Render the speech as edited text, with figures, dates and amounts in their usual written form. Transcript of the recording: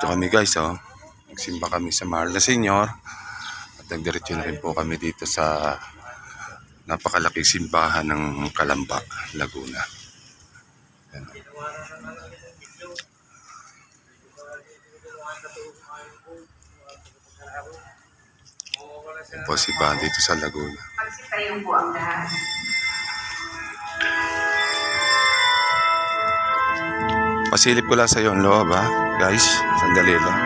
Dito kami guys, oh. Nagsimba kami sa Marla Senyor. At nagdiretso na rin po kami dito sa napakalaking simbahan ng Calamba, Laguna. Yan. Yan po si Ba dito sa Laguna. Pagsitayin po ang lahat. Pasilip ko lang sa iyo ang loob, ha? Guys, sandali lang.